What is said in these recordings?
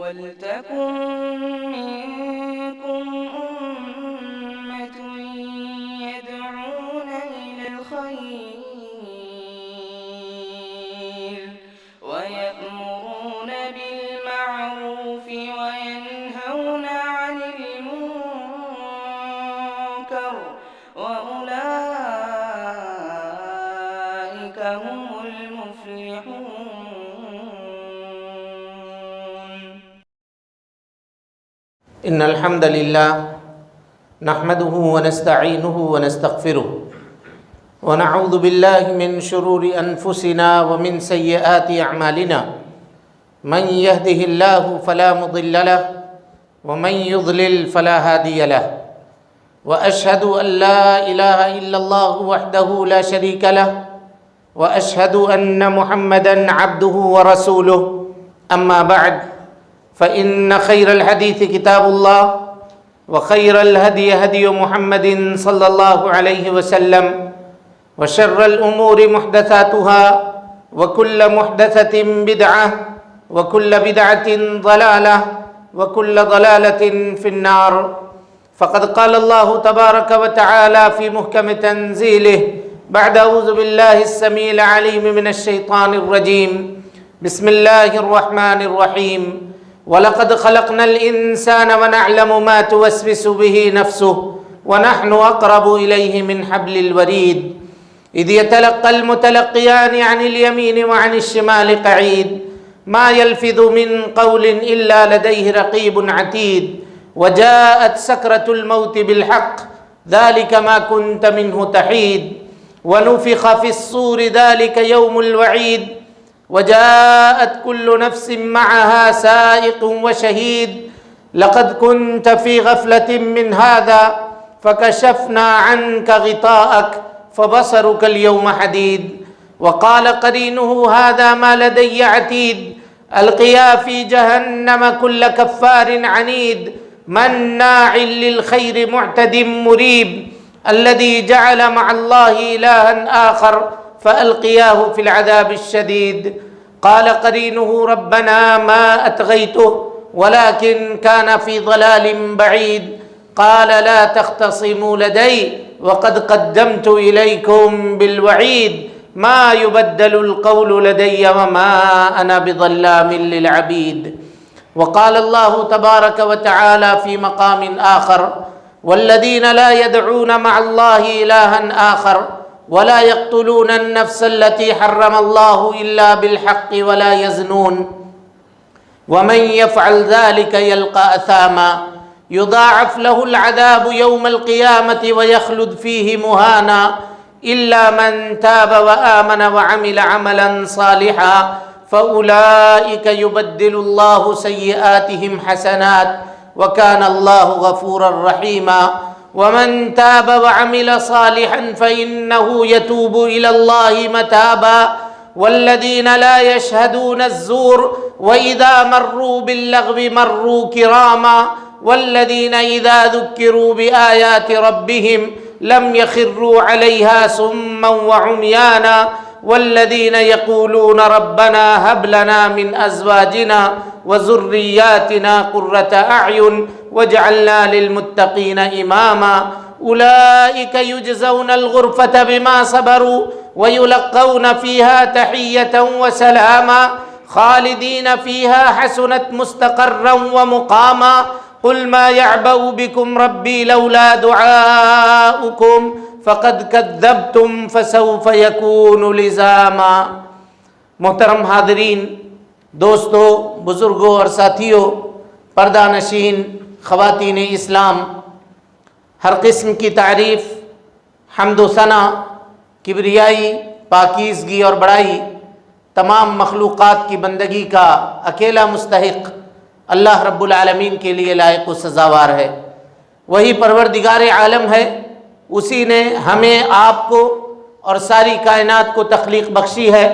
وَلْتَكُن مِّنكُمْ أُمَّةٌ يَدْعُونَ إِلَى الْخَيْرِ وَيَأْمُرُونَ بِالْمَعْرُوفِ وَيَنْهَوْنَ عَنِ الْمُنكَرِ وَأُولَٰئِكَ هُمُ الْمُفْلِحُونَ. إن الحمد لله نحمده ونستعينه ونستغفره ونعوذ بالله من شرور أنفسنا ومن سيئات أعمالنا من يهده الله فلا مضل له ومن يضلل فلا هادي له وأشهد أن لا إله إلا الله وحده لا شريك له وأشهد أن محمدا عبده ورسوله. أما بعد فإن خير الحديث كتاب الله وخير الهدي هدي محمد صلى الله عليه وسلم وشر الأمور محدثاتها وكل محدثة بدعة وكل بدعة ضلالة وكل ضلالة في النار. فقد قال الله تبارك وتعالى في محكم تنزيله بعد أعوذ بالله السميع العليم من الشيطان الرجيم بسم الله الرحمن الرحيم وَلَقَدْ خَلَقْنَا الْإِنسَانَ وَنَعْلَمُ مَا تُوَسْوِسُ بِهِ نَفْسُهُ وَنَحْنُ أَقْرَبُ إِلَيْهِ مِنْ حَبْلِ الْوَرِيدِ إِذْ يَتَلَقَّى الْمُتَلَقِّيَانِ عَنِ الْيَمِينِ وَعَنِ الشِّمَالِ قَعِيدٌ مَا يَلْفِظُ مِنْ قَوْلٍ إِلَّا لَدَيْهِ رَقِيبٌ عَتِيدٌ وَجَاءَتْ سَكْرَةُ الْمَوْتِ بِالْحَقِّ ذَلِكَ مَا كُنْتَ مِنْهُ تَحِيدُ وَنُفِخَ فِي الصُّورِ ذَلِكَ يَوْمُ الْوَعِيدِ وجاءت كل نفس معها سائق وشهيد لقد كنت في غفلة من هذا فكشفنا عنك غطاءك فبصرك اليوم حديد وقال قرينه هذا ما لدي عتيد ألقيا في جهنم كل كفار عنيد مناع للخير معتد مريب الذي جعل مع الله إلها آخر فألقياه في العذاب الشديد قال قرينه ربنا ما أطغيته ولكن كان في ضلال بعيد قال لا تختصموا لدي وقد قدمت إليكم بالوعيد ما يبدل القول لدي وما أنا بظلام للعبيد. وقال الله تبارك وتعالى في مقام آخر والذين لا يدعون مع الله إلها آخر ولا يقتلون النفس التي حرم الله إلا بالحق ولا يزنون ومن يفعل ذلك يلقى أثاما يضاعف له العذاب يوم القيامة ويخلد فيه مهانا إلا من تاب وآمن وعمل عملا صالحا فأولئك يبدل الله سيئاتهم حسنات وكان الله غفورا رحيما ومن تاب وعمل صالحا فإنه يتوب إلى الله متابا والذين لا يشهدون الزور وإذا مروا باللغو مروا كراما والذين إذا ذكروا بآيات ربهم لم يخروا عليها سما وعميانا والذين يقولون ربنا هب لنا من أزواجنا وذرياتنا قرة أعين واجعلنا للمتقين إماما أولئك يجزون الغرفة بما صبروا ويلقون فيها تحية وسلاما خالدين فيها حسنت مستقرا ومقاما قل ما يعبأ بكم ربي لولا دعاؤكم فقد كذبتم فسوف يكون لزاما. محترم حاضرین، دوستو، بزرگوں اور ساتھیوں، پردہ نشین خواتین اسلام، ہر قسم کی تعریف، حمد و ثنا، کبریائی، پاکیزگی اور بڑائی تمام مخلوقات کی بندگی کا اکیلا مستحق اللہ رب العالمین کے لیے لائق و سزاوار ہے. وہی پروردگار عالم ہے، اسی نے ہمیں، آپ کو اور ساری کائنات کو تخلیق بخشی ہے.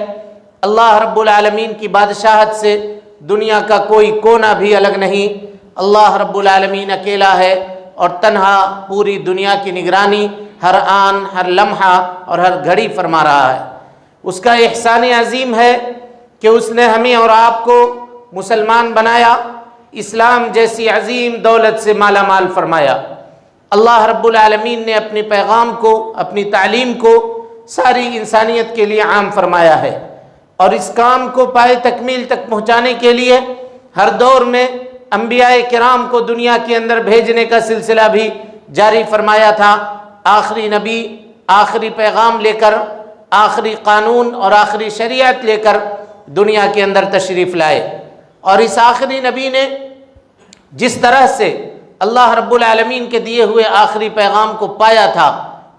اللہ رب العالمین کی بادشاہت سے دنیا کا کوئی کونا بھی الگ نہیں. اللہ رب العالمین اکیلا ہے اور تنہا پوری دنیا کی نگرانی ہر آن، ہر لمحہ اور ہر گھڑی فرما رہا ہے. اس کا احسان عظیم ہے کہ اس نے ہمیں اور آپ کو مسلمان بنایا، اسلام جیسی عظیم دولت سے مالا مال فرمایا۔ اللہ رب العالمین نے اپنے پیغام کو، اپنی تعلیم کو ساری انسانیت کے لیے عام فرمایا ہے، اور اس کام کو پائے تکمیل تک پہنچانے کے لیے ہر دور میں انبیاء کرام کو دنیا کے اندر بھیجنے کا سلسلہ بھی جاری فرمایا تھا۔ آخری نبی آخری پیغام لے کر، آخری قانون اور آخری شریعت لے کر دنیا کے اندر تشریف لائے، اور اس آخری نبی نے جس طرح سے اللہ رب العالمین کے دیے ہوئے آخری پیغام کو پایا تھا،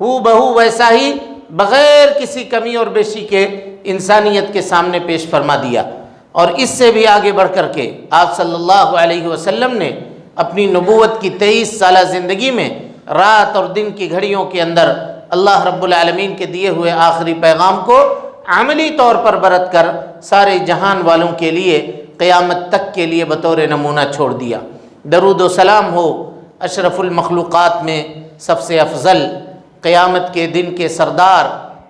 ہو بہو ویسا ہی بغیر کسی کمی اور بیشی کے انسانیت کے سامنے پیش فرما دیا۔ اور اس سے بھی آگے بڑھ کر کے آپ صلی اللہ علیہ وسلم نے اپنی نبوت کی 23 سالہ زندگی میں رات اور دن کی گھڑیوں کے اندر اللہ رب العالمین کے دیے ہوئے آخری پیغام کو عملی طور پر برت کر سارے جہان والوں کے لیے قیامت تک کے لیے بطور نمونہ چھوڑ دیا۔ درود و سلام ہو اشرف المخلوقات میں سب سے افضل، قیامت کے دن کے سردار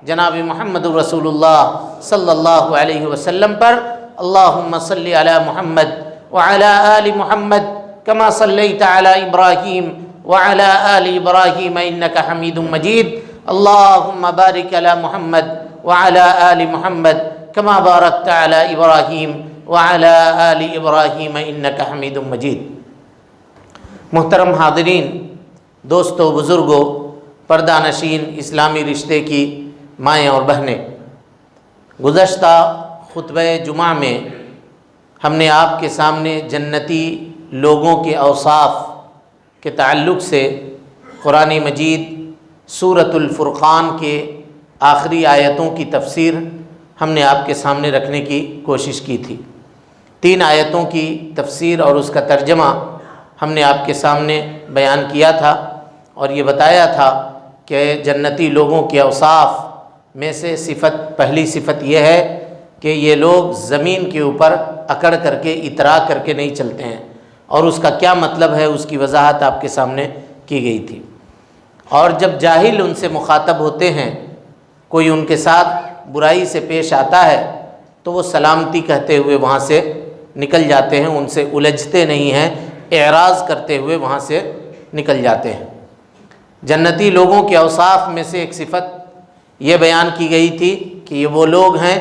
جناب محمد رسول اللہ صلی اللہ علیہ وسلم پر۔ اللہم صلی علی محمد وعلی آل محمد کما صلیت علی ابراہیم وعلی آل ابراہیم انکا حمید مجید۔ اللہم بارک علی محمد وعلی آل محمد کما بارکت علی ابراہیم وعلی آل ابراہیم انکا حمید مجید۔ محترم حاضرین، دوستو، بزرگوں، پردہ نشین اسلامی رشتے کی مائیں اور بہنیں، گزشتہ خطبہ جمعہ میں ہم نے آپ کے سامنے جنتی لوگوں کے اوصاف کے تعلق سے قرآن مجید سورۃ الفرقان کے آخری آیتوں کی تفسیر ہم نے آپ کے سامنے رکھنے کی کوشش کی تھی۔ 3 آیتوں کی تفسیر اور اس کا ترجمہ ہم نے آپ کے سامنے بیان کیا تھا، اور یہ بتایا تھا کہ جنتی لوگوں کے اوصاف میں سے پہلی صفت یہ ہے کہ یہ لوگ زمین کے اوپر اکڑ کر کے اترا کر کے نہیں چلتے ہیں، اور اس کا کیا مطلب ہے اس کی وضاحت آپ کے سامنے کی گئی تھی۔ اور جب جاہل ان سے مخاطب ہوتے ہیں، کوئی ان کے ساتھ برائی سے پیش آتا ہے، تو وہ سلامتی کہتے ہوئے وہاں سے نکل جاتے ہیں، ان سے الجھتے نہیں ہیں، اعراض کرتے ہوئے وہاں سے نکل جاتے ہیں۔ جنتی لوگوں کے اوصاف میں سے ایک صفت یہ بیان کی گئی تھی کہ یہ وہ لوگ ہیں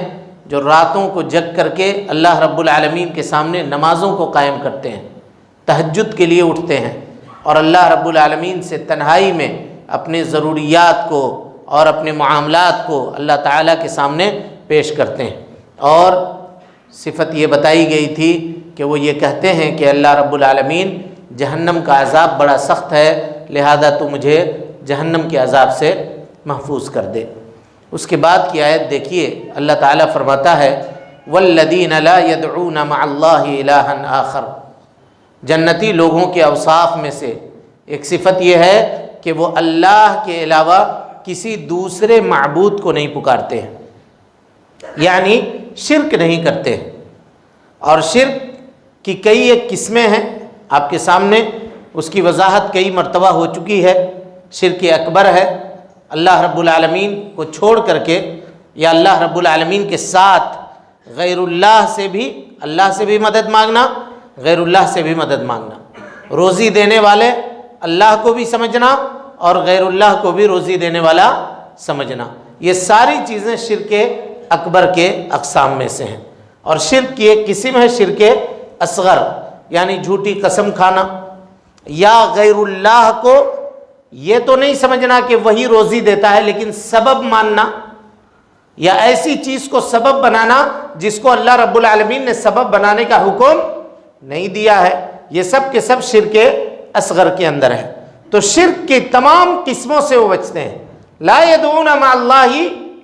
جو راتوں کو جگ کر کے اللہ رب العالمین کے سامنے نمازوں کو قائم کرتے ہیں، تہجد کے لیے اٹھتے ہیں، اور اللہ رب العالمین سے تنہائی میں اپنے ضروریات کو اور اپنے معاملات کو اللہ تعالیٰ کے سامنے پیش کرتے ہیں۔ اور صفت یہ بتائی گئی تھی کہ وہ یہ کہتے ہیں کہ اللہ رب العالمین جہنم کا عذاب بڑا سخت ہے، لہذا تو مجھے جہنم کے عذاب سے محفوظ کر دے۔ اس کے بعد کی آیت دیکھیے، اللہ تعالیٰ فرماتا ہے والذین لا يدعون مع اللہ الہا آخر۔ جنتی لوگوں کے اوصاف میں سے ایک صفت یہ ہے کہ وہ اللہ کے علاوہ کسی دوسرے معبود کو نہیں پکارتے ہیں، یعنی شرک نہیں کرتے ہیں۔ اور شرک کی کئی ایک قسمیں ہیں، آپ کے سامنے اس کی وضاحت کئی مرتبہ ہو چکی ہے۔ شرک اکبر ہے، اللہ رب العالمین کو چھوڑ کر کے یا اللہ رب العالمین کے ساتھ غیر اللہ سے بھی مدد مانگنا، غیر اللہ سے بھی مدد مانگنا، روزی دینے والے اللہ کو بھی سمجھنا اور غیر اللہ کو بھی روزی دینے والا سمجھنا، یہ ساری چیزیں شرک اکبر کے اقسام میں سے ہیں۔ اور شرک کی ایک قسم ہے شرک اصغر، یعنی جھوٹی قسم کھانا، یا غیر اللہ کو یہ تو نہیں سمجھنا کہ وہی روزی دیتا ہے، لیکن سبب ماننا یا ایسی چیز کو سبب بنانا جس کو اللہ رب العالمین نے سبب بنانے کا حکم نہیں دیا ہے، یہ سب کے سب شرک اصغر کے اندر ہے۔ تو شرک کی تمام قسموں سے وہ بچتے ہیں۔ لا يدعون مع اللہ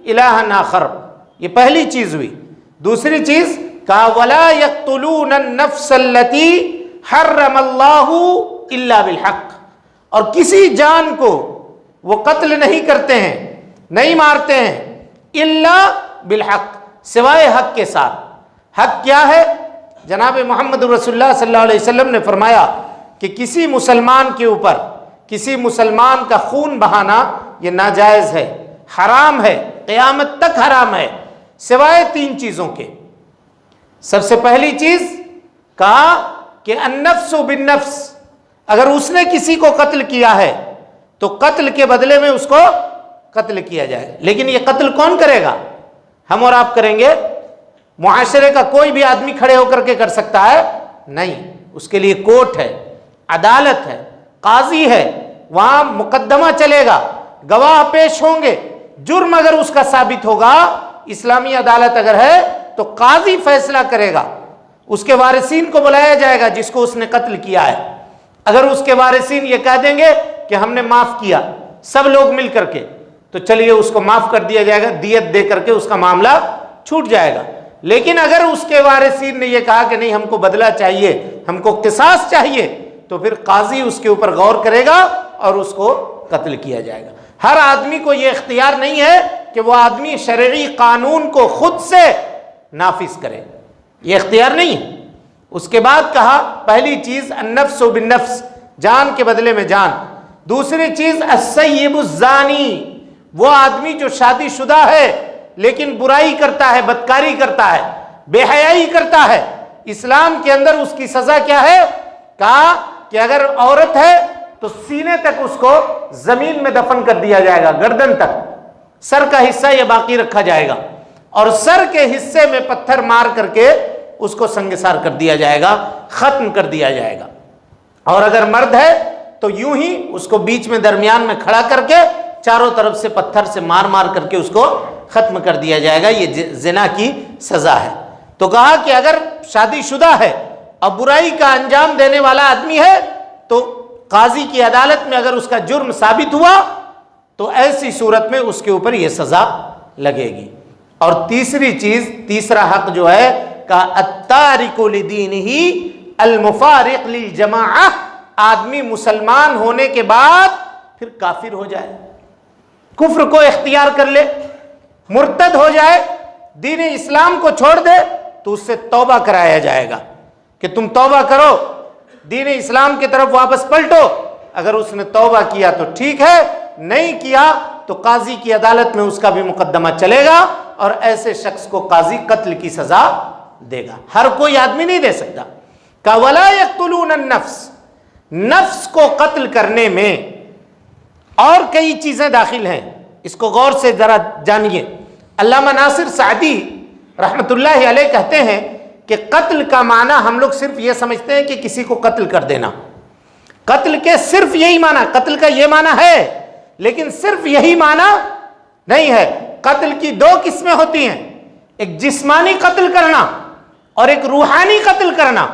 الہا آخر، یہ پہلی چیز ہوئی۔ دوسری چیز کہا ولا يقتلون النفس التي حرم اللہ الا بالحق، اور کسی جان کو وہ قتل نہیں کرتے ہیں، نہیں مارتے ہیں، الا بالحق، سوائے حق کے ساتھ۔ حق کیا ہے؟ جناب محمد رسول اللہ صلی اللہ علیہ وسلم نے فرمایا کہ کسی مسلمان کے اوپر کسی مسلمان کا خون بہانا یہ ناجائز ہے، حرام ہے، قیامت تک حرام ہے، سوائے 3 چیزوں کے۔ سب سے پہلی چیز کہا کہ النفس بالنفس، اگر اس نے کسی کو قتل کیا ہے تو قتل کے بدلے میں اس کو قتل کیا جائے گا۔ لیکن یہ قتل کون کرے گا؟ ہم اور آپ کریں گے؟ معاشرے کا کوئی بھی آدمی کھڑے ہو کر کے کر سکتا ہے؟ نہیں، اس کے لیے کورٹ ہے، عدالت ہے، قاضی ہے، وہاں مقدمہ چلے گا، گواہ پیش ہوں گے، جرم اگر اس کا ثابت ہوگا، اسلامی عدالت اگر ہے تو قاضی فیصلہ کرے گا، اس کے وارثین کو بلایا جائے گا جس کو اس نے قتل کیا ہے۔ اگر اس کے وارثین یہ کہہ دیں گے کہ ہم نے معاف کیا، سب لوگ مل کر کے، تو چلیے اس کو معاف کر دیا جائے گا، دیت دے کر کے اس کا معاملہ چھوٹ جائے گا۔ لیکن اگر اس کے وارثین نے یہ کہا کہ نہیں، ہم کو بدلہ چاہیے، ہم کو قصاص چاہیے، تو پھر قاضی اس کے اوپر غور کرے گا اور اس کو قتل کیا جائے گا۔ ہر آدمی کو یہ اختیار نہیں ہے کہ وہ آدمی شرعی قانون کو خود سے نافذ کرے، یہ اختیار نہیں ہے۔ اس کے بعد کہا پہلی چیز النفس بالنفس، جان کے بدلے میں جان۔ دوسری چیز السیب الزانی، وہ آدمی جو شادی شدہ ہے لیکن برائی کرتا ہے، بدکاری کرتا ہے، بے حیائی کرتا ہے، اسلام کے اندر اس کی سزا کیا ہے؟ کہا کہ اگر عورت ہے تو سینے تک اس کو زمین میں دفن کر دیا جائے گا، گردن تک، سر کا حصہ یہ باقی رکھا جائے گا، اور سر کے حصے میں پتھر مار کر کے اس کو سنگسار کر دیا جائے گا، ختم کر دیا جائے گا۔ اور اگر مرد ہے تو یوں ہی اس کو بیچ میں درمیان میں کھڑا کر کے چاروں طرف سے پتھر سے مار مار کر کے اس کو ختم کر دیا جائے گا، یہ زنا کی سزا ہے۔ تو کہا کہ اگر شادی شدہ ہے اور برائی کا انجام دینے والا آدمی ہے تو قاضی کی عدالت میں اگر اس کا جرم ثابت ہوا تو ایسی صورت میں اس کے اوپر یہ سزا لگے گی۔ اور تیسری چیز، تیسرا حق جو ہے کہ التارک لدینہ المفارق للجماعہ، آدمی مسلمان ہونے کے بعد پھر کافر ہو جائے، کفر کو اختیار کر لے، مرتد ہو جائے، دین اسلام کو چھوڑ دے، تو اس سے توبہ کرایا جائے گا کہ تم توبہ کرو، دین اسلام کی طرف واپس پلٹو۔ اگر اس نے توبہ کیا تو ٹھیک ہے، نہیں کیا تو قاضی کی عدالت میں اس کا بھی مقدمہ چلے گا اور ایسے شخص کو قاضی قتل کی سزا دے گا۔ ہر کوئی آدمی نہیں دے سکتا۔ کہ وَلَا يَقْتُلُونَ النَّفْسِ، نفس کو قتل کرنے میں اور کئی چیزیں داخل ہیں، اس کو غور سے ذرا جانیے۔ علامہ ناصر سعدی رحمت اللہ علیہ کہتے ہیں کہ قتل کا معنی ہم لوگ صرف یہ سمجھتے ہیں کہ کسی کو قتل کر دینا، قتل کے صرف یہی معنی، قتل کا یہ معنی ہے لیکن صرف یہی معنی نہیں ہے۔ قتل کی دو قسمیں ہوتی ہیں، ایک جسمانی قتل کرنا اور ایک روحانی قتل کرنا۔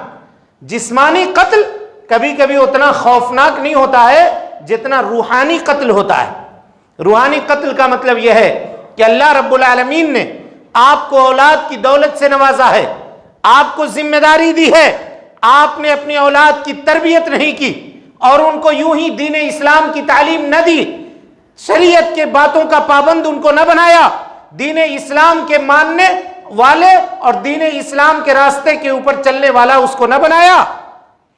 جسمانی قتل کبھی کبھی اتنا خوفناک نہیں ہوتا ہے جتنا روحانی قتل ہوتا ہے۔ روحانی قتل کا مطلب یہ ہے کہ اللہ رب العالمین نے آپ کو اولاد کی دولت سے نوازا ہے، آپ کو ذمہ داری دی ہے، آپ نے اپنی اولاد کی تربیت نہیں کی اور ان کو یوں ہی دین اسلام کی تعلیم نہ دی، شریعت کے باتوں کا پابند ان کو نہ بنایا، دین اسلام کے ماننے والے اور دین اسلام کے راستے کے اوپر چلنے والا اس کو نہ بنایا،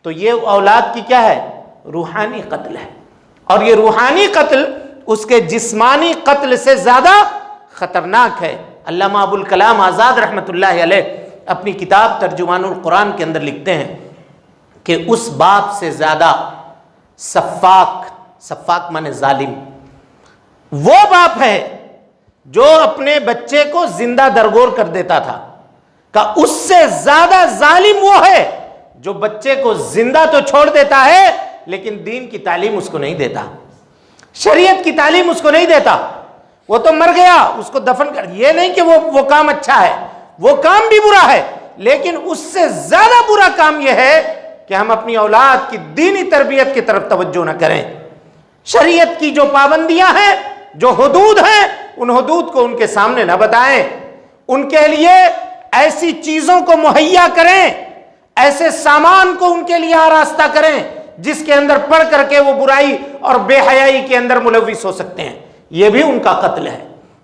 تو یہ اولاد کی کیا ہے؟ روحانی قتل ہے۔ اور یہ روحانی قتل اس کے جسمانی قتل سے زیادہ خطرناک ہے۔ علامہ ابو الکلام آزاد رحمت اللہ علیہ اپنی کتاب ترجمان القرآن کے اندر لکھتے ہیں کہ اس باپ سے زیادہ سفاک مانے ظالم، وہ باپ ہے جو اپنے بچے کو زندہ درگور کر دیتا تھا، کہ اس سے زیادہ ظالم وہ ہے جو بچے کو زندہ تو چھوڑ دیتا ہے لیکن دین کی تعلیم اس کو نہیں دیتا، شریعت کی تعلیم اس کو نہیں دیتا۔ وہ تو مر گیا، اس کو دفن کر، یہ نہیں کہ وہ کام اچھا ہے، وہ کام بھی برا ہے، لیکن اس سے زیادہ برا کام یہ ہے کہ ہم اپنی اولاد کی دینی تربیت کی طرف توجہ نہ کریں، شریعت کی جو پابندیاں ہیں، جو حدود ہیں، ان حدود کو ان کے سامنے نہ بتائیں، ان کے لیے ایسی چیزوں کو مہیا کریں، ایسے سامان کو ان کے لیے آراستہ کریں جس کے اندر پڑھ کر کے وہ برائی اور بے حیائی کے اندر ملوث ہو سکتے ہیں۔ یہ بھی ان کا قتل ہے،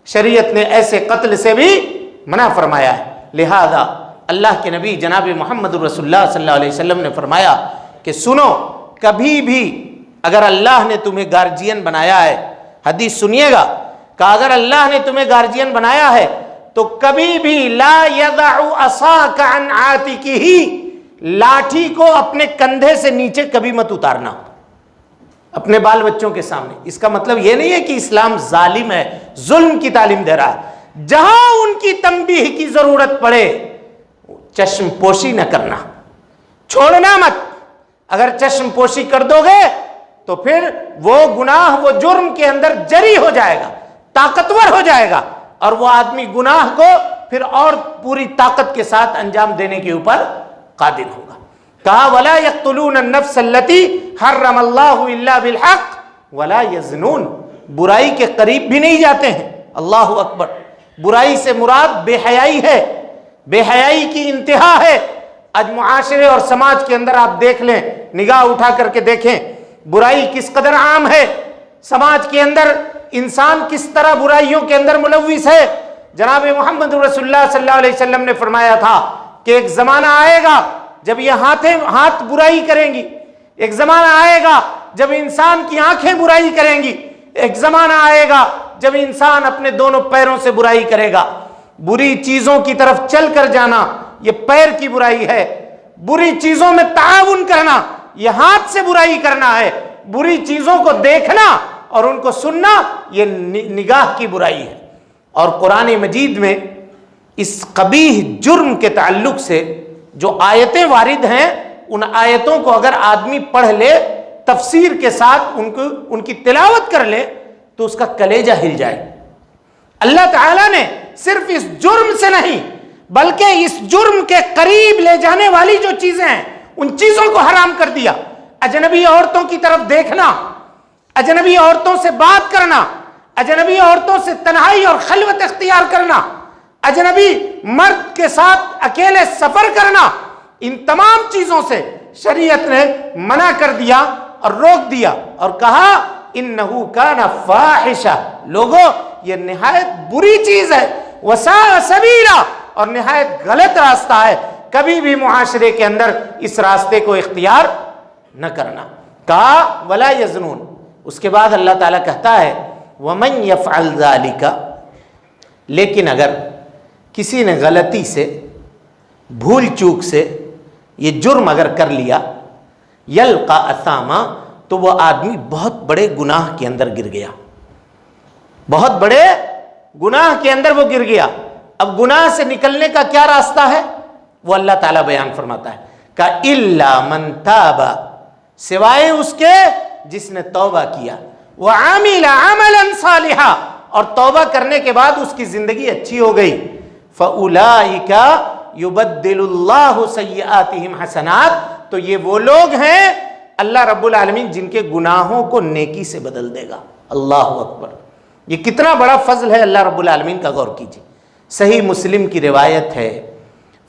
شریعت نے ایسے قتل سے بھی منع فرمایا ہے۔ لہذا اللہ کے نبی جناب محمد رسول اللہ صلی اللہ علیہ وسلم نے فرمایا کہ سنو، کبھی بھی اگر اللہ نے تمہیں گارجین بنایا ہے، حدیث سنیے گا، کہ اگر اللہ نے تمہیں گارجین بنایا ہے تو کبھی بھی لا یضع عصاک عن عاتقہ، لاٹھی کو اپنے کندھے سے نیچے کبھی مت اتارنا اپنے بال بچوں کے سامنے. اس کا مطلب یہ نہیں ہے کہ اسلام ظالم ہے، ظلم کی تعلیم دے رہا ہے. جہاں ان کی تنبیہ کی ضرورت پڑے چشم پوشی نہ کرنا، چھوڑنا مت. اگر چشم پوشی کر دو گے تو پھر وہ گناہ، وہ جرم کے اندر جری ہو جائے گا، طاقتور ہو جائے گا، اور وہ آدمی گناہ کو پھر اور پوری طاقت کے ساتھ انجام دینے کے اوپر قادر ہوگا. کہا وَلَا يَقْتُلُونَ النَّفْسَ الَّتِي حَرَّمَ اللَّهُ إِلَّا بِالْحَقِّ وَلَا يَزْنُونَ. برائی کے قریب بھی نہیں جاتے ہیں. اللہ اکبر. برائی سے مراد بے حیائی ہے، بے حیائی کی انتہا ہے. آج معاشرے اور سماج کے اندر آپ دیکھ لیں، نگاہ اٹھا کر کے دیکھیں برائی کس قدر عام ہے. سماج کے اندر انسان کس طرح برائیوں کے اندر ملوث ہے. جناب محمد رسول اللہ صلی اللہ علیہ وسلم نے فرمایا تھا کہ ایک زمانہ آئے گا جب یہ ہاتھ برائی کریں گی، ایک زمانہ آئے گا جب انسان کی آنکھیں برائی کریں گی، ایک زمانہ آئے گا جب انسان اپنے دونوں پیروں سے برائی کرے گا. بری چیزوں کی طرف چل کر جانا یہ پیر کی برائی ہے، بری چیزوں میں تعاون کرنا یہ ہاتھ سے برائی کرنا ہے، بری چیزوں کو دیکھنا اور ان کو سننا یہ نگاہ کی برائی ہے. اور قرآن مجید میں اس قبیح جرم کے تعلق سے جو آیتیں وارد ہیں، ان آیتوں کو اگر آدمی پڑھ لے تفسیر کے ساتھ ان کی تلاوت کر لے تو اس کا کلیجہ ہل جائے. اللہ تعالیٰ نے صرف اس جرم سے نہیں بلکہ اس جرم کے قریب لے جانے والی جو چیزیں ہیں ان چیزوں کو حرام کر دیا. اجنبی عورتوں کی طرف دیکھنا، اجنبی عورتوں سے بات کرنا، اجنبی عورتوں سے تنہائی اور خلوت اختیار کرنا، اجنبی مرد کے ساتھ اکیلے سفر کرنا، ان تمام چیزوں سے شریعت نے منع کر دیا اور روک دیا اور کہا انہو کان فاحشہ. لوگوں یہ نہایت بری چیز ہے، وساء سبیلا، اور نہایت غلط راستہ ہے. کبھی بھی معاشرے کے اندر اس راستے کو اختیار نہ کرنا. کہا ولا یزنون. اس کے بعد اللہ تعالیٰ کہتا ہے ومن یفعل ذلک، لیکن اگر کسی نے غلطی سے، بھول چوک سے یہ جرم اگر کر لیا، یلقا اثاما، تو وہ آدمی بہت بڑے گناہ کے اندر گر گیا، بہت بڑے گناہ کے اندر وہ گر گیا. اب گناہ سے نکلنے کا کیا راستہ ہے وہ اللہ تعالیٰ بیان فرماتا ہے کہ الا من تاب، سوائے اس کے جس نے توبہ کیا، وعمل عملا صالحا، اور توبہ کرنے کے بعد اس کی زندگی اچھی ہو گئی، فاولئک یبدل اللہ سیئاتہم حسنات، تو یہ وہ لوگ ہیں اللہ رب العالمین جن کے گناہوں کو نیکی سے بدل دے گا. اللہ اکبر. یہ کتنا بڑا فضل ہے اللہ رب العالمین کا، غور کیجیے. صحیح مسلم کی روایت ہے،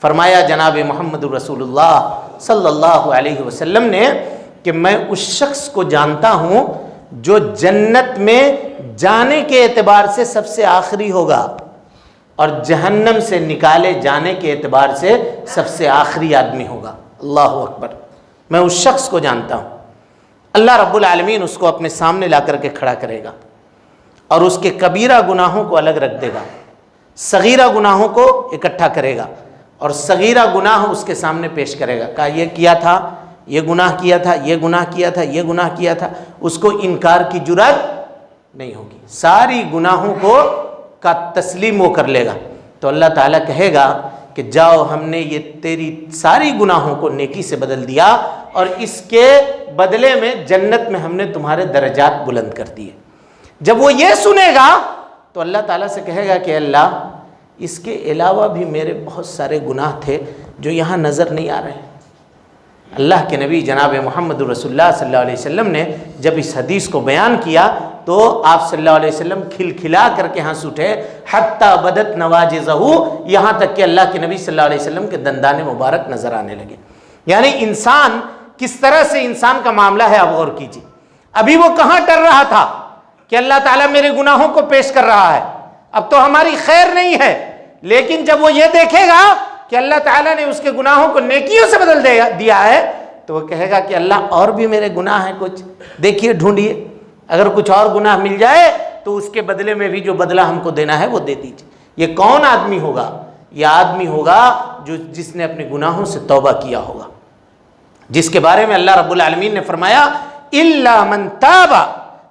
فرمایا جناب محمد رسول اللہ صلی اللہ علیہ وسلم نے کہ میں اس شخص کو جانتا ہوں جو جنت میں جانے کے اعتبار سے سب سے آخری ہوگا اور جہنم سے نکالے جانے کے اعتبار سے سب سے آخری آدمی ہوگا. اللہ اکبر. میں اس شخص کو جانتا ہوں. اللہ رب العالمین اس کو اپنے سامنے لا کر کے کھڑا کرے گا اور اس کے کبیرہ گناہوں کو الگ رکھ دے گا، صغیرہ گناہوں کو اکٹھا کرے گا اور صغیرہ گناہ اس کے سامنے پیش کرے گا. کہا یہ کیا تھا، یہ گناہ کیا تھا، یہ گناہ کیا تھا، یہ گناہ کیا تھا. اس کو انکار کی جرات نہیں ہوگی، ساری گناہوں کو کا تسلیم وہ کر لے گا. تو اللہ تعالیٰ کہے گا کہ جاؤ، ہم نے یہ تیری ساری گناہوں کو نیکی سے بدل دیا اور اس کے بدلے میں جنت میں ہم نے تمہارے درجات بلند کر دیے. جب وہ یہ سنے گا تو اللہ تعالیٰ سے کہے گا کہ اللہ اس کے علاوہ بھی میرے بہت سارے گناہ تھے جو یہاں نظر نہیں آ رہے ہیں. اللہ کے نبی جناب محمد رسول اللہ صلی اللہ علیہ وسلم نے جب اس حدیث کو بیان کیا تو آپ صلی اللہ علیہ وسلم کھلکھلا کر کے ہنس اٹھے، حتیٰ بدت نواجذہ، یہاں تک کہ اللہ کے نبی صلی اللہ علیہ وسلم کے دندان مبارک نظر آنے لگے. یعنی انسان کس طرح سے انسان کا معاملہ ہے، آپ غور کیجیے. ابھی وہ کہاں ڈر رہا تھا کہ اللہ تعالیٰ میرے گناہوں کو پیش کر رہا ہے، اب تو ہماری خیر نہیں ہے. لیکن جب وہ یہ دیکھے گا کہ اللہ تعالیٰ نے اس کے گناہوں کو نیکیوں سے بدل دیا ہے تو وہ کہے گا کہ اللہ اور بھی میرے گناہ ہیں کچھ، دیکھیے ڈھونڈیے، اگر کچھ اور گناہ مل جائے تو اس کے بدلے میں بھی جو بدلہ ہم کو دینا ہے وہ دے دیجیے. یہ کون آدمی ہوگا؟ یہ آدمی ہوگا جس نے اپنے گناہوں سے توبہ کیا ہوگا. جس کے بارے میں اللہ رب العالمین نے فرمایا الا من تاب،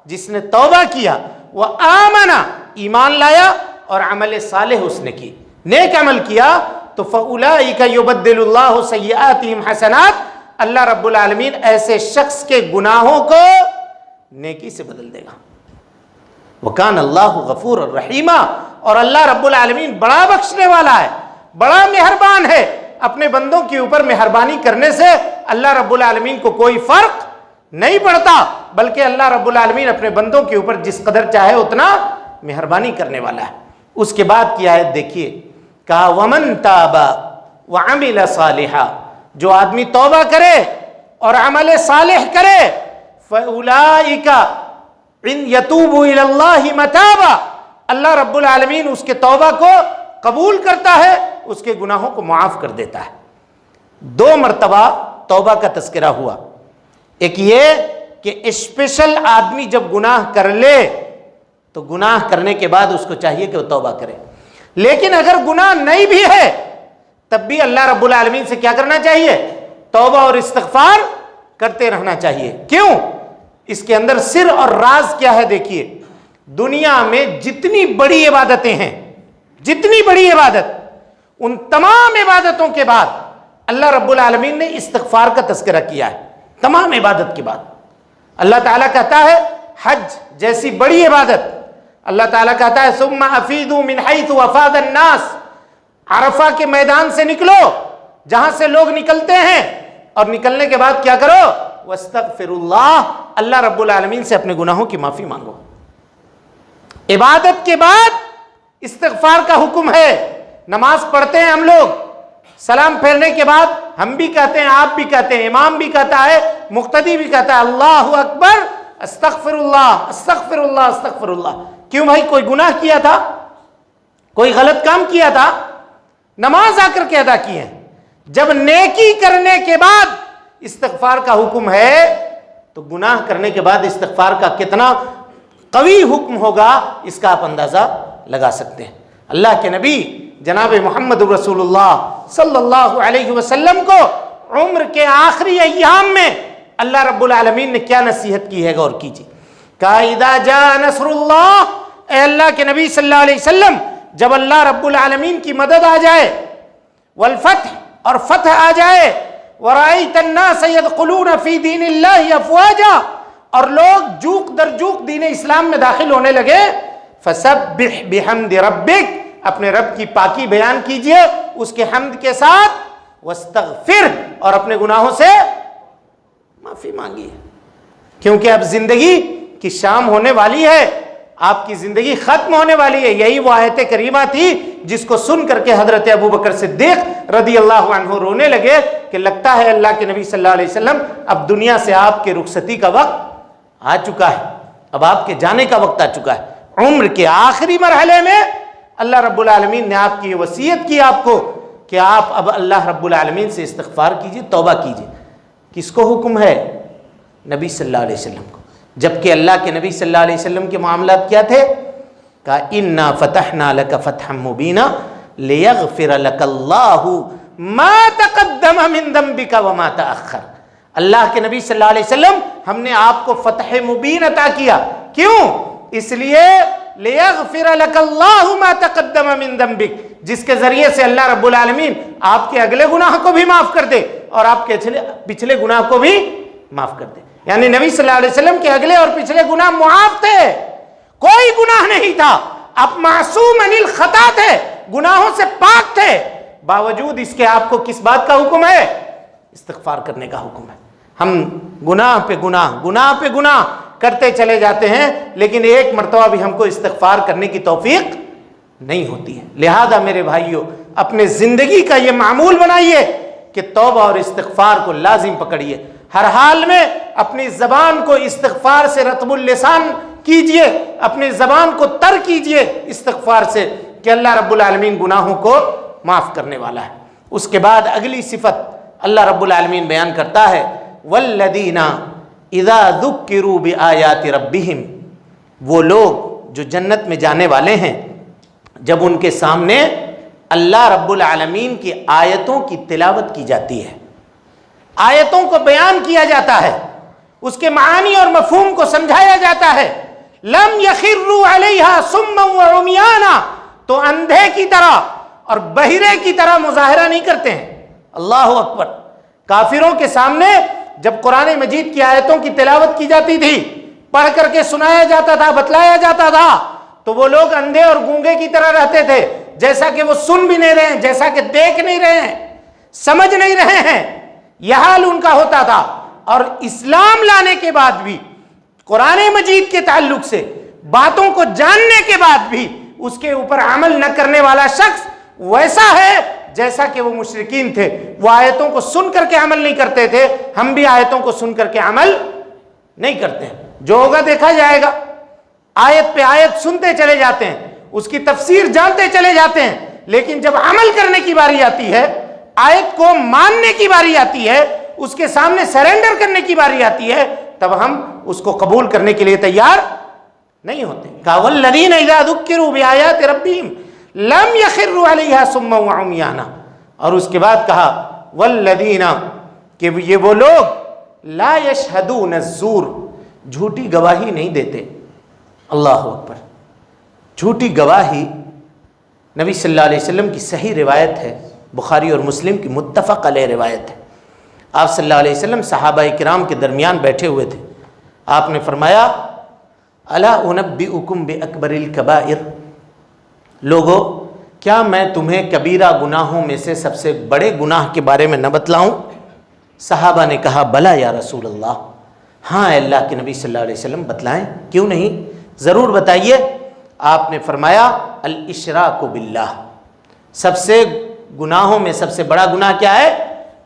جس نے توبہ کیا، وآمن، ایمان لایا، اور عمل صالح اس نے کی، نیک عمل کیا، تو فاولئک یبدل اللہ سیئاتہم حسنات، اللہ رب العالمین ایسے شخص کے گناہوں کو نیکی سے بدل دے گا۔ وکان اللہ غفور الرحیم، اور اللہ رب العالمین بڑا بخشنے والا ہے، بڑا مہربان ہے۔ اپنے بندوں کے اوپر مہربانی کرنے سے اللہ رب العالمین کو کوئی فرق نہیں پڑتا، بلکہ اللہ رب العالمین اپنے بندوں کے اوپر جس قدر چاہے اتنا مہربانی کرنے والا ہے۔ اس کے بعد کی آیت دیکھیے، کہا ومن تاب وعمل صالحا، جو آدمی توبہ کرے اور عمل صالح کرے، فاولئک ان یتوبوا الی اللہ متابا، اللہ رب العالمین اس کے توبہ کو قبول کرتا ہے، اس کے گناہوں کو معاف کر دیتا ہے۔ 2 مرتبہ توبہ کا تذکرہ ہوا، ایک یہ کہ اسپیشل آدمی جب گناہ کر لے تو گناہ کرنے کے بعد اس کو چاہیے کہ وہ توبہ کرے، لیکن اگر گناہ نہیں بھی ہے تب بھی اللہ رب العالمین سے کیا کرنا چاہیے؟ توبہ اور استغفار کرتے رہنا چاہیے۔ کیوں؟ اس کے اندر سر اور راز کیا ہے؟ دیکھیے، دنیا میں جتنی بڑی عبادتیں ہیں، جتنی بڑی عبادت، ان تمام عبادتوں کے بعد اللہ رب العالمین نے استغفار کا تذکرہ کیا ہے۔ تمام عبادت کے بعد اللہ تعالیٰ کہتا ہے، حج جیسی بڑی عبادت، اللہ تعالیٰ کہتا ہے ثم افیدوا من حیث افاض الناس، عرفہ کے میدان سے نکلو جہاں سے لوگ نکلتے ہیں، اور نکلنے کے بعد کیا کرو؟ واستغفروا اللہ، اللہ رب العالمین سے اپنے گناہوں کی معافی مانگو۔ عبادت کے بعد استغفار کا حکم ہے۔ نماز پڑھتے ہیں ہم لوگ، سلام پھیرنے کے بعد ہم بھی کہتے ہیں، آپ بھی کہتے ہیں، امام بھی کہتا ہے، مقتدی بھی کہتا ہے، اللہ اکبر، استغفر اللہ، استغفر اللہ، استغفر اللہ۔ کیوں بھائی؟ کوئی گناہ کیا تھا، کوئی غلط کام کیا تھا، نماز آ کر کے ادا کی ہے۔ جب نیکی کرنے کے بعد استغفار کا حکم ہے تو گناہ کرنے کے بعد استغفار کا کتنا قوی حکم ہوگا اس کا آپ اندازہ لگا سکتے ہیں۔ اللہ کے نبی جناب محمد رسول اللہ صلی اللہ علیہ وسلم کو عمر کے آخری ایام میں اللہ رب العالمین نے کیا نصیحت کی ہے؟ غور کیجیے، کہا اذا جاء نصر اللہ، اے اللہ کے نبی صلی اللہ علیہ وسلم، جب اللہ رب العالمین کی مدد آ جائے، والفتح، اور فتح آ جائے، ورأیت الناس يدخلون فی دین اللہ افواجا، اور لوگ جوق در جوق دین اسلام میں داخل ہونے لگے، فسبح بحمد ربک، اپنے رب کی پاکی بیان کیجئے اس کے حمد کے ساتھ، واستغفر، اور اپنے گناہوں سے معافی مانگیے، کیونکہ اب زندگی کی شام ہونے والی ہے، آپ کی زندگی ختم ہونے والی ہے۔ یہی وہ آیت کریمہ تھی جس کو سن کر کے حضرت ابو بکر صدیق رضی اللہ عنہ رونے لگے کہ لگتا ہے اللہ کے نبی صلی اللہ علیہ وسلم اب دنیا سے آپ کے رخصتی کا وقت آ چکا ہے، اب آپ کے جانے کا وقت آ چکا ہے۔ عمر کے آخری مرحلے میں اللہ رب العالمین نے آپ کی وصیت کی آپ کو کہ آپ اب اللہ رب العالمین سے استغفار کیجئے، توبہ کیجئے۔ کس کو حکم ہے؟ نبی صلی اللہ علیہ وسلم کو، جبکہ اللہ کے نبی صلی اللہ علیہ وسلم کے معاملات کیا تھے؟ کہا اِنَّا فَتَحْنَا لَكَ فَتْحًا مُبِينًا لِيَغْفِرَ لَكَ اللَّهُ مَا تَقَدَّمَ مِن ذَنبِكَ وَمَا تَأَخَّرَ۔ اللہ کے نبی صلی اللہ علیہ وسلم، ہم نے آپ کو فتح مبین عطا کیا، کیوں؟ اس لیے لِيَغْفِرَ لَكَ اللَّهُ مَا تَقَدَّمَ مِن ذَنبِكَ، جس کے ذریعے سے اللہ رب العالمین آپ کے اگلے گناہ کو بھی معاف کر دے اور آپ کے پچھلے گناہ کو بھی معاف کر دے۔ یعنی نبی صلی اللہ علیہ وسلم کے اگلے اور پچھلے گناہ معاف تھے، کوئی گناہ نہیں تھا، آپ معصوم عن الخطا تھے، گناہوں سے پاک تھے، باوجود اس کے آپ کو کس بات کا حکم ہے؟ استغفار کرنے کا حکم ہے۔ ہم گناہ پہ گناہ، گناہ پہ گناہ کرتے چلے جاتے ہیں، لیکن ایک مرتبہ بھی ہم کو استغفار کرنے کی توفیق نہیں ہوتی ہے۔ لہذا میرے بھائیوں، اپنے زندگی کا یہ معمول بنائیے کہ توبہ اور استغفار کو لازم پکڑیے، ہر حال میں اپنی زبان کو استغفار سے رطب اللسان کیجئے، اپنی زبان کو تر کیجئے استغفار سے کہ اللہ رب العالمین گناہوں کو معاف کرنے والا ہے۔ اس کے بعد اگلی صفت اللہ رب العالمین بیان کرتا ہے، والذین اذا ذکروا بآیات ربہم، وہ لوگ جو جنت میں جانے والے ہیں جب ان کے سامنے اللہ رب العالمین کی آیتوں کی تلاوت کی جاتی ہے، آیتوں کو بیان کیا جاتا ہے، اس کے معانی اور مفہوم کو سمجھایا جاتا ہے، لم یخروا علیہا صما وعمیانا، تو اندھے کی طرح اور بہرے کی طرح مظاہرہ نہیں کرتے ہیں۔ اللہ اکبر۔ کافروں کے سامنے جب قرآن مجید کی آیتوں کی تلاوت کی جاتی تھی، پڑھ کر کے سنایا جاتا تھا، بتلایا جاتا تھا، تو وہ لوگ اندھے اور گونگے کی طرح رہتے تھے، جیسا کہ وہ سن بھی نہیں رہے ہیں، جیسا کہ دیکھ نہیں رہے ہیں، سمجھ نہیں رہے ہیں، یہ حال ان کا ہوتا تھا۔ اور اسلام لانے کے بعد بھی، قرآن مجید کے تعلق سے باتوں کو جاننے کے بعد بھی اس کے اوپر عمل نہ کرنے والا شخص ویسا ہے جیسا کہ وہ مشرکین تھے۔ وہ آیتوں کو سن کر کے عمل نہیں کرتے تھے، ہم بھی آیتوں کو سن کر کے عمل نہیں کرتے ہیں۔ جو ہوگا دیکھا جائے گا، آیت پہ آیت سنتے چلے جاتے ہیں، اس کی تفسیر جانتے چلے جاتے ہیں، لیکن جب عمل کرنے کی باری آتی ہے، آیت کو ماننے کی باری آتی ہے، اس کے سامنے سرنڈر کرنے کی باری آتی ہے، تب ہم اس کو قبول کرنے کے لیے تیار نہیں ہوتے۔ کہا والذین اذا ذکروا بآیات ربہم لم یخروا علیہا صما وعمیانا، اور اس کے بعد کہا والذین، کہ یہ وہ لوگ لا یشہدون الزور، جھوٹی گواہی نہیں دیتے۔ اللہ اکبر۔ جھوٹی گواہی نبی صلی اللہ علیہ وسلم کی صحیح روایت ہے، بخاری اور مسلم کی متفق علیہ روایت ہے۔ آپ صلی اللہ علیہ وسلم صحابہ کرام کے درمیان بیٹھے ہوئے تھے، آپ نے فرمایا الا انبئکم باکبر الکبائر، لوگو کیا میں تمہیں کبیرہ گناہوں میں سے سب سے بڑے گناہ کے بارے میں نہ بتلاؤں؟ صحابہ نے کہا بلا یا رسول اللہ، ہاں اے اللہ کے نبی صلی اللہ علیہ وسلم بتلائیں، کیوں نہیں، ضرور بتائیے۔ آپ نے فرمایا الاشراک باللہ، سب سے گناہوں میں سب سے بڑا گناہ کیا ہے؟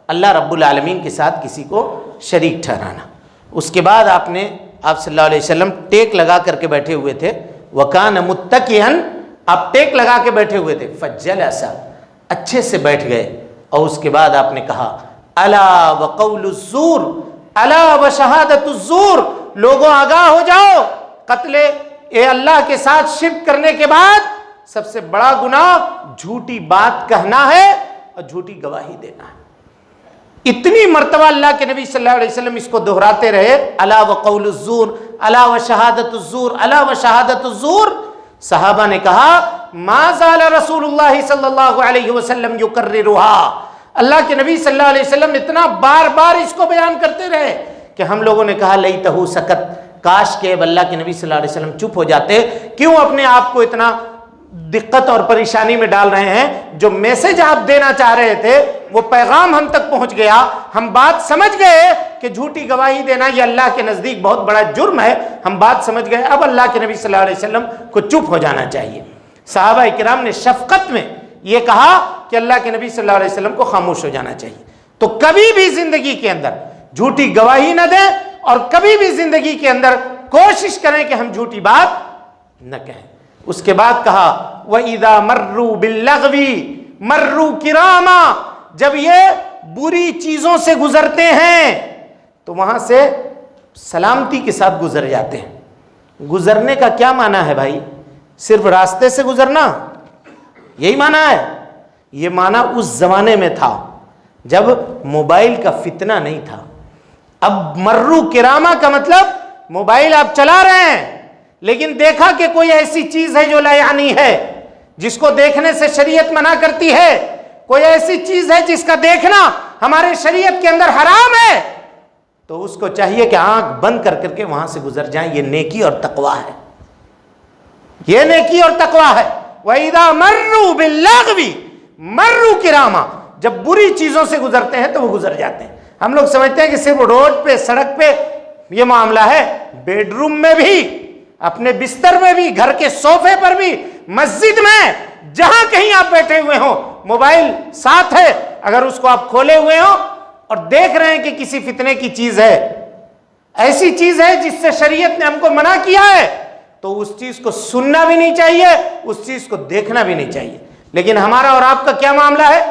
اللہ رب العالمین کے ساتھ کسی کو شریک ٹھہرانا۔ اس کے بعد آپ صلی اللہ علیہ وسلم ٹیک لگا کر کے بیٹھے ہوئے تھے، وَكَانَ مُتَّكِئًا، آپ ٹیک لگا کے بیٹھے ہوئے تھے، فَجَلَسَ، اچھے سے بیٹھ گئے، اور اس کے بعد آپ نے کہا الا وقول الزور، الا وشہادت الزور، لوگوں آگاہ ہو جاؤ، قتل اللہ کے ساتھ شرک کرنے کے بعد سب سے بڑا گناہ جھوٹی بات کہنا ہے اور جھوٹی گواہی دینا ہے۔ اتنی مرتبہ اللہ کے نبی صلی اللہ علیہ وسلم اس کو دہراتے رہے، الا وقول الزور، الا وشہادت الزور، الا وشہادت الزور۔ صحابہ نے کہا ما زال رسول اللہ صلی اللہ علیہ وسلم یکررها، اللہ کے نبی صلی اللہ علیہ وسلم اتنا بار بار اس کو بیان کرتے رہے کہ ہم لوگوں نے کہا لیتہ سکت، کاش کہ اب اللہ کے نبی صلی اللہ علیہ وسلم چپ ہو جاتے، کیوں اپنے آپ کو اتنا دقت اور پریشانی میں ڈال رہے ہیں؟ جو میسج آپ دینا چاہ رہے تھے وہ پیغام ہم تک پہنچ گیا، ہم بات سمجھ گئے کہ جھوٹی گواہی دینا یہ اللہ کے نزدیک بہت بڑا جرم ہے، ہم بات سمجھ گئے، اب اللہ کے نبی صلی اللہ علیہ وسلم کو چپ ہو جانا چاہیے۔ صحابہ کرام نے شفقت میں یہ کہا کہ اللہ کے نبی صلی اللہ علیہ وسلم کو خاموش ہو جانا چاہیے۔ تو کبھی بھی زندگی کے اندر جھوٹی گواہی نہ دیں، اور کبھی بھی زندگی کے اندر کوشش کریں کہ ہم جھوٹی بات نہ کہیں۔ اس کے بعد کہا وَإِذَا مَرُّوا بِاللَّغْوِ مَرُّوا كِرَامًا، جب یہ بری چیزوں سے گزرتے ہیں تو وہاں سے سلامتی کے ساتھ گزر جاتے ہیں۔ گزرنے کا کیا معنی ہے بھائی؟ صرف راستے سے گزرنا یہی معنی ہے؟ یہ معنی اس زمانے میں تھا جب موبائل کا فتنہ نہیں تھا۔ اب مرو کرامہ کا مطلب موبائل آپ چلا رہے ہیں لیکن دیکھا کہ کوئی ایسی چیز ہے جو لا یعنی ہے، جس کو دیکھنے سے شریعت منع کرتی ہے، کوئی ایسی چیز ہے جس کا دیکھنا ہمارے شریعت کے اندر حرام ہے، تو اس کو چاہیے کہ آنکھ بند کر کر کے وہاں سے گزر جائیں۔ یہ نیکی اور تقویٰ ہے، یہ نیکی اور تقویٰ ہے۔ وَإِذَا مَرُّوا بِاللَّغْوِ مَرُّوا كِرَامًا، جب بری چیزوں سے گزرتے ہیں تو وہ گزر جاتے ہیں۔ ہم لوگ سمجھتے ہیں کہ صرف روڈ پہ، سڑک پہ یہ معاملہ ہے، بیڈ روم میں بھی، اپنے بستر میں بھی، گھر کے صوفے پر بھی، مسجد میں، جہاں کہیں آپ بیٹھے ہوئے ہوں، موبائل ساتھ ہے، اگر اس کو آپ کھولے ہوئے ہوں اور دیکھ رہے ہیں کہ کسی فتنے کی چیز ہے، ایسی چیز ہے جس سے شریعت نے ہم کو منع کیا ہے، تو اس چیز کو سننا بھی نہیں چاہیے، اس چیز کو دیکھنا بھی نہیں چاہیے۔ لیکن ہمارا اور آپ کا کیا معاملہ ہے؟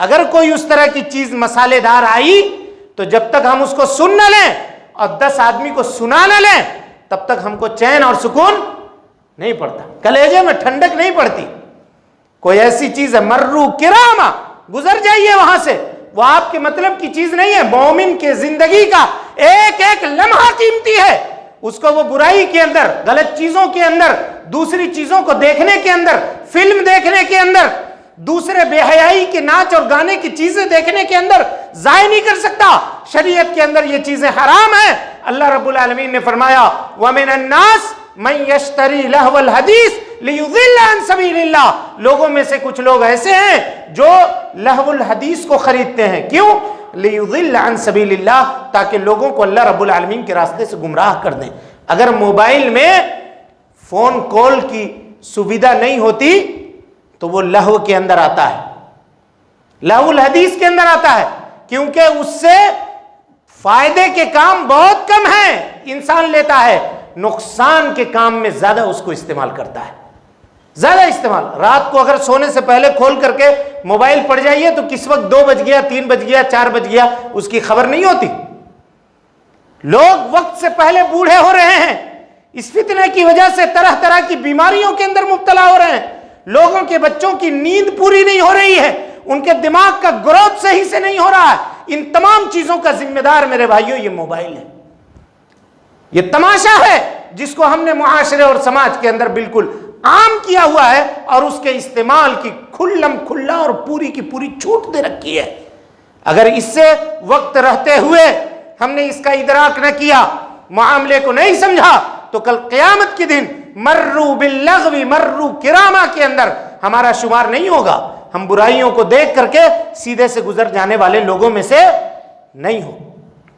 اگر کوئی اس طرح کی چیز مسالے دار آئی تو جب تک ہم اس کو سن نہ لیں اور 10 آدمی کو سنا نہ لیں تب تک ہم کو چین اور سکون نہیں پڑتا، کلیجے میں ٹھنڈک نہیں پڑتی۔ کوئی ایسی چیز ہے مرو کرامہ، گزر جائیے وہاں سے۔ وہ آپ کے مطلب کی چیز نہیں ہے. مومن کے زندگی کا ایک ایک لمحہ قیمتی ہے. اس کو وہ برائی کے اندر، غلط چیزوں کے اندر، دوسری چیزوں کو دیکھنے کے اندر، فلم دیکھنے کے اندر، دوسرے بے حیائی کے ناچ اور گانے کی چیزیں دیکھنے کے اندر ضائع نہیں کر سکتا. شریعت کے اندر یہ چیزیں حرام ہیں. اللہ رب العالمین نے فرمایا وَمِنَ النَّاسِ مَن يَشْتَرِي لَهْوَ الْحَدِيثِ لِيُضِلَّ عَن سَبِيلِ اللَّهِ. لوگوں میں سے کچھ لوگ ایسے ہیں جو لہو الحدیث کو خریدتے ہیں. کیوں؟ لِيُضِلَّ عَن سَبِيلِ اللَّهِ، تاکہ لوگوں کو اللہ رب العالمین کے راستے سے گمراہ کر دیں. اگر موبائل میں فون کال کی سویدھا نہیں ہوتی تو وہ لہو کے اندر آتا ہے، لہو الحدیث کے اندر آتا ہے، کیونکہ اس سے فائدے کے کام بہت کم ہیں انسان لیتا ہے، نقصان کے کام میں زیادہ اس کو استعمال کرتا ہے، زیادہ استعمال. رات کو اگر سونے سے پہلے کھول کر کے موبائل پڑ جائیے تو کس وقت 2 بج گیا، 3 بج گیا، 4 بج گیا اس کی خبر نہیں ہوتی. لوگ وقت سے پہلے بوڑھے ہو رہے ہیں. اس فتنے کی وجہ سے طرح طرح کی بیماریوں کے اندر مبتلا ہو رہے ہیں. لوگوں کے بچوں کی نیند پوری نہیں ہو رہی ہے، ان کے دماغ کا گروتھ صحیح سے نہیں ہو رہا ہے. ان تمام چیزوں کا ذمہ دار میرے بھائیوں یہ موبائل ہے. یہ تماشا ہے جس کو ہم نے معاشرے اور سماج کے اندر بالکل عام کیا ہوا ہے اور اس کے استعمال کی کھلم کھلا اور پوری کی پوری چھوٹ دے رکھی ہے. اگر اس سے وقت رہتے ہوئے ہم نے اس کا ادراک نہ کیا، معاملے کو نہیں سمجھا، تو کل قیامت کے دن مرو باللغو مرو کراما کے اندر ہمارا شمار نہیں ہوگا. ہم برائیوں کو دیکھ کر کے سیدھے سے گزر جانے والے لوگوں میں سے نہیں ہو.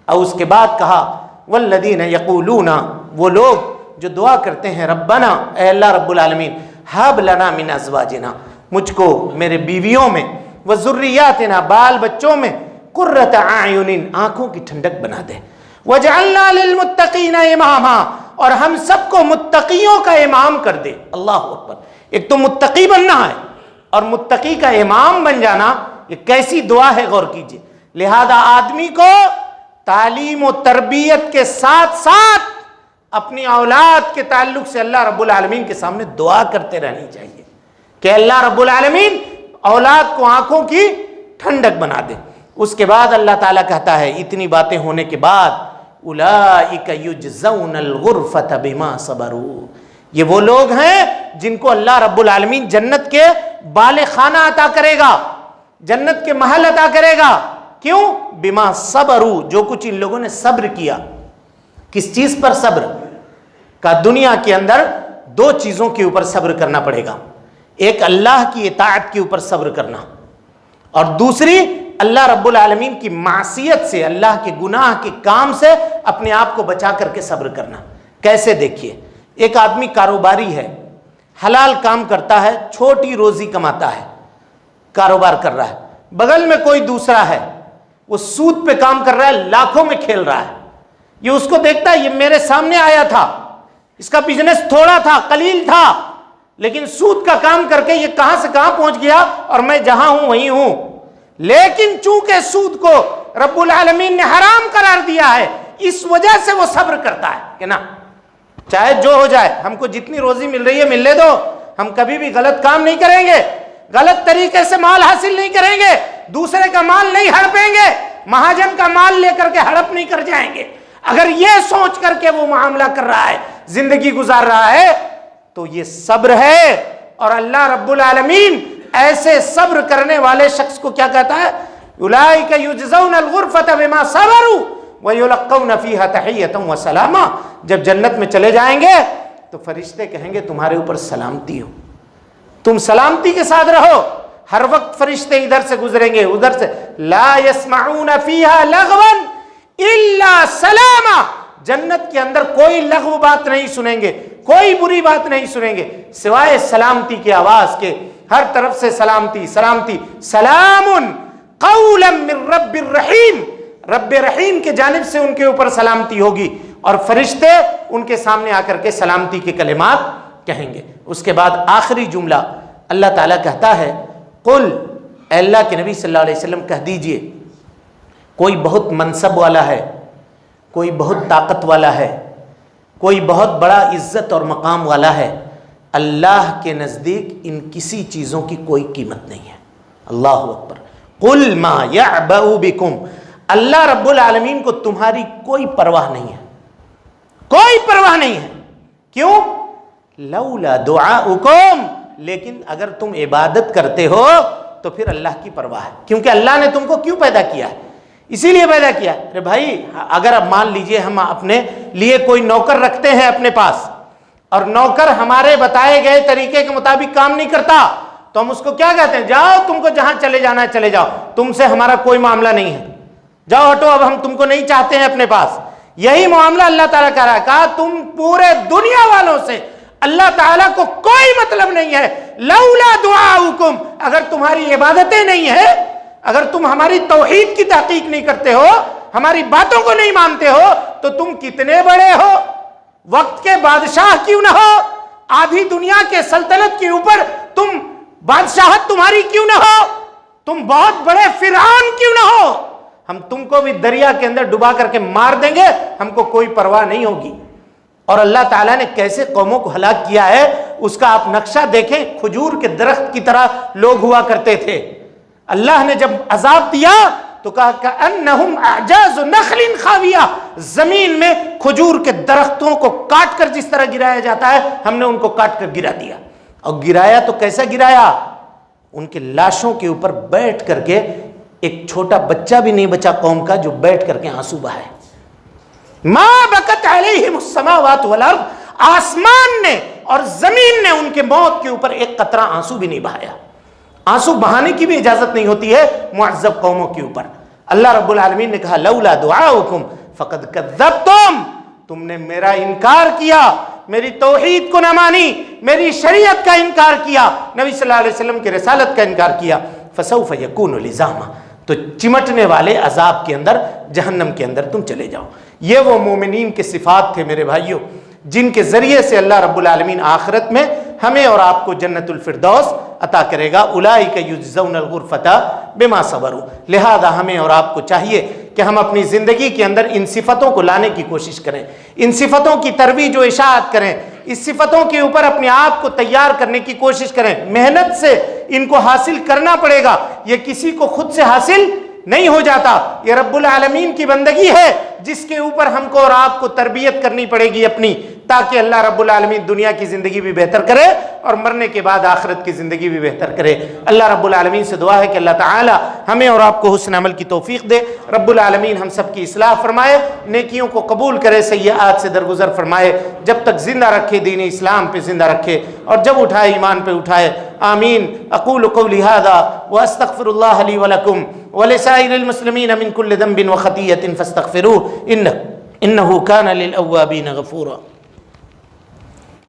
اور اس کے بعد کہا والذین یقولون، وہ لوگ جو دعا کرتے ہیں ربنا، اے اللہ رب العالمین، ہب لنا من ازواجنا، مجھ کو میرے بیویوں میں، وذریاتنا، بال بچوں میں، قرۃ اعین، آنکھوں کی ٹھنڈک بنا دے، وجعلنا للمتقین اماما، اور ہم سب کو متقیوں کا امام کر دے. اللہ اکبر. ایک تو متقی بننا ہے اور متقی کا امام بن جانا، یہ کیسی دعا ہے، غور کیجئے. لہذا آدمی کو تعلیم و تربیت کے ساتھ ساتھ اپنی اولاد کے تعلق سے اللہ رب العالمین کے سامنے دعا کرتے رہنی چاہیے کہ اللہ رب العالمین اولاد کو آنکھوں کی ٹھنڈک بنا دے. اس کے بعد اللہ تعالیٰ کہتا ہے اتنی باتیں ہونے کے بعد اولئک یجزون الغرفۃ بما صبروا، یہ وہ لوگ ہیں جن کو اللہ رب العالمین جنت کے بالے خانہ عطا کرے گا، جنت کے محل عطا کرے گا. کیوں؟ بما صبروا، جو کچھ ان لوگوں نے صبر کیا. کس چیز پر صبر؟ کا دنیا کے اندر 2 چیزوں کے اوپر صبر کرنا پڑے گا. ایک اللہ کی اطاعت کے اوپر صبر کرنا، اور دوسری اللہ رب العالمین کی معصیت سے، اللہ کے گناہ کے کام سے اپنے آپ کو بچا کر کے صبر کرنا. کیسے؟ دیکھیے، ایک آدمی کاروباری ہے، حلال کام کرتا ہے، چھوٹی روزی کماتا ہے، کاروبار کر رہا ہے. بغل میں کوئی دوسرا ہے، وہ سود پہ کام کر رہا ہے، لاکھوں میں کھیل رہا ہے. یہ اس کو دیکھتا ہے، یہ میرے سامنے آیا تھا، اس کا بزنس تھوڑا تھا، قلیل تھا، لیکن سود کا کام کر کے یہ کہاں سے کہاں پہنچ گیا اور میں جہاں ہوں وہیں ہوں. لیکن چونکہ سود کو رب العالمین نے حرام قرار دیا ہے، اس وجہ سے وہ صبر کرتا ہے کہ نا چاہے جو ہو جائے، ہم کو جتنی روزی مل رہی ہے ملنے دو، ہم کبھی بھی غلط کام نہیں کریں گے، غلط طریقے سے مال حاصل نہیں کریں گے، دوسرے کا مال نہیں ہڑپیں گے، مہاجن کا مال لے کر کے ہڑپ نہیں کر جائیں گے. اگر یہ سوچ کر کے وہ معاملہ کر رہا ہے، زندگی گزار رہا ہے، تو یہ صبر ہے. اور اللہ رب العالمین ایسے صبر کرنے والے شخص کو کیا کہتا ہے؟ اولئک یجزون الغرفۃ بما صبروا ویلقون فیہا تحیۃ وسلاما. جب جنت میں چلے جائیں گے تو فرشتے کہیں گے تمہارے اوپر سلامتی ہو، تم سلامتی کے ساتھ رہو. ہر وقت فرشتے ادھر سے گزریں گے ادھر سے. لا يسمعون فیہا لغوا الا سلاما. جنت کے اندر کوئی لغو بات نہیں سنیں گے، کوئی بری بات نہیں سنیں گے سوائے سلامتی کی آواز کے. ہر طرف سے سلامتی سلامتی. سلام قولا من رب الرحیم، رب رحیم کے جانب سے ان کے اوپر سلامتی ہوگی، اور فرشتے ان کے سامنے آ کر کے سلامتی کے کلمات کہیں گے. اس کے بعد آخری جملہ اللہ تعالیٰ کہتا ہے قل، اے اللہ کے نبی صلی اللہ علیہ وسلم کہہ دیجئے، کوئی بہت منصب والا ہے، کوئی بہت طاقت والا ہے، کوئی بہت بڑا عزت اور مقام والا ہے، اللہ کے نزدیک ان کسی چیزوں کی کوئی قیمت نہیں ہے. اللہ اکبر. قل ما یعبأ بکم، اللہ رب العالمین کو تمہاری کوئی پرواہ نہیں ہے، کوئی پرواہ نہیں ہے. کیوں؟ لولا دعاؤکم، لیکن اگر تم عبادت کرتے ہو تو پھر اللہ کی پرواہ ہے. کیونکہ اللہ نے تم کو کیوں پیدا کیا ہے؟ اسی لیے پیدا کیا. ارے بھائی اگر اب مان لیجئے ہم اپنے لیے کوئی نوکر رکھتے ہیں اپنے پاس، اور نوکر ہمارے بتائے گئے طریقے کے مطابق کام نہیں کرتا، تو ہم اس کو کیا کہتے ہیں؟ جاؤ تم کو جہاں چلے جانا ہے چلے جاؤ، تم سے ہمارا کوئی معاملہ نہیں ہے، جاؤ ہٹو، اب ہم تم کو نہیں چاہتے ہیں اپنے پاس. یہی معاملہ اللہ تعالیٰ کر رہا ہے. کہا تم پورے دنیا والوں سے اللہ تعالیٰ کو کوئی مطلب نہیں ہے. لولا دعاؤکم، اگر تمہاری عبادتیں نہیں ہیں، اگر تم ہماری توحید کی تحقیق نہیں کرتے ہو، ہماری باتوں کو نہیں مانتے ہو، تو تم کتنے بڑے ہو، وقت کے بادشاہ کیوں نہ ہو، آدھی دنیا کے سلطنت کے اوپر تم بادشاہت تمہاری کیوں نہ ہو، تم بہت بڑے فرعون کیوں نہ ہو، ہم تم کو بھی دریا کے اندر ڈبا کر کے مار دیں گے، ہم کو کوئی پرواہ نہیں ہوگی. اور اللہ تعالیٰ نے کیسے قوموں کو ہلاک کیا ہے اس کا آپ نقشہ دیکھیں. کھجور کے درخت کی طرح لوگ ہوا کرتے تھے. اللہ نے جب عذاب دیا تو کہا کأنہم اعجاز نخل خاویہ، زمین میں کھجور کے درختوں کو کاٹ کر جس طرح گرایا جاتا ہے، ہم نے ان کو کاٹ کر گرا دیا. اور گرایا تو کیسا گرایا؟ ان کے لاشوں کے اوپر بیٹھ کر کے، ایک چھوٹا بچہ بھی نہیں بچا قوم کا جو بیٹھ کر کے آنسو بہائے. ما بکت علیہم السماوات والارض، آسمان نے اور زمین نے ان کے موت کے اوپر ایک قطرہ آنسو بھی نہیں بہایا. آنسو بہانے کی بھی اجازت نہیں ہوتی ہے معذب قوموں کے اوپر. اللہ رب العالمین نے کہا لولا دعاؤکم فقد کذبتم، تم نے میرا انکار کیا، میری توحید کو نہ مانی، میری شریعت کا انکار کیا، نبی صلی اللہ علیہ وسلم کی رسالت کا انکار کیا. فسوف یکون لزاما، تو چمٹنے والے عذاب کے اندر، جہنم کے اندر تم چلے جاؤ. یہ وہ مومنین کے صفات تھے میرے بھائیوں، جن کے ذریعے سے اللہ رب العالمین آخرت میں ہمیں اور آپ کو جنت الفردوس عطا کرے گا. اولئک یجزون الغرفۃ بما صبروا. لہذا ہمیں اور آپ کو چاہیے کہ ہم اپنی زندگی کے اندر ان صفتوں کو لانے کی کوشش کریں، ان صفتوں کی ترویج و اشاعت کریں، اس صفتوں کے اوپر اپنے آپ کو تیار کرنے کی کوشش کریں. محنت سے ان کو حاصل کرنا پڑے گا، یہ کسی کو خود سے حاصل نہیں ہو جاتا. یہ رب العالمین کی بندگی ہے جس کے اوپر ہم کو اور آپ کو تربیت کرنی پڑے گی اپنی، تاکہ اللہ رب العالمین دنیا کی زندگی بھی بہتر کرے اور مرنے کے بعد آخرت کی زندگی بھی بہتر کرے. اللہ رب العالمین سے دعا ہے کہ اللہ تعالی ہمیں اور آپ کو حسن عمل کی توفیق دے. رب العالمین ہم سب کی اصلاح فرمائے، نیکیوں کو قبول کرے، سیئات سے درگزر فرمائے، جب تک زندہ رکھے دین اسلام پہ زندہ رکھے، اور جب اٹھائے ایمان پہ اٹھائے. آمین. اقول قولی ھذا واستغفر اللہ لی ولکم ولسائر المسلمین من کل ذنب وخطیۃ فاستغفروہ انہ کان للأوابین غفورا.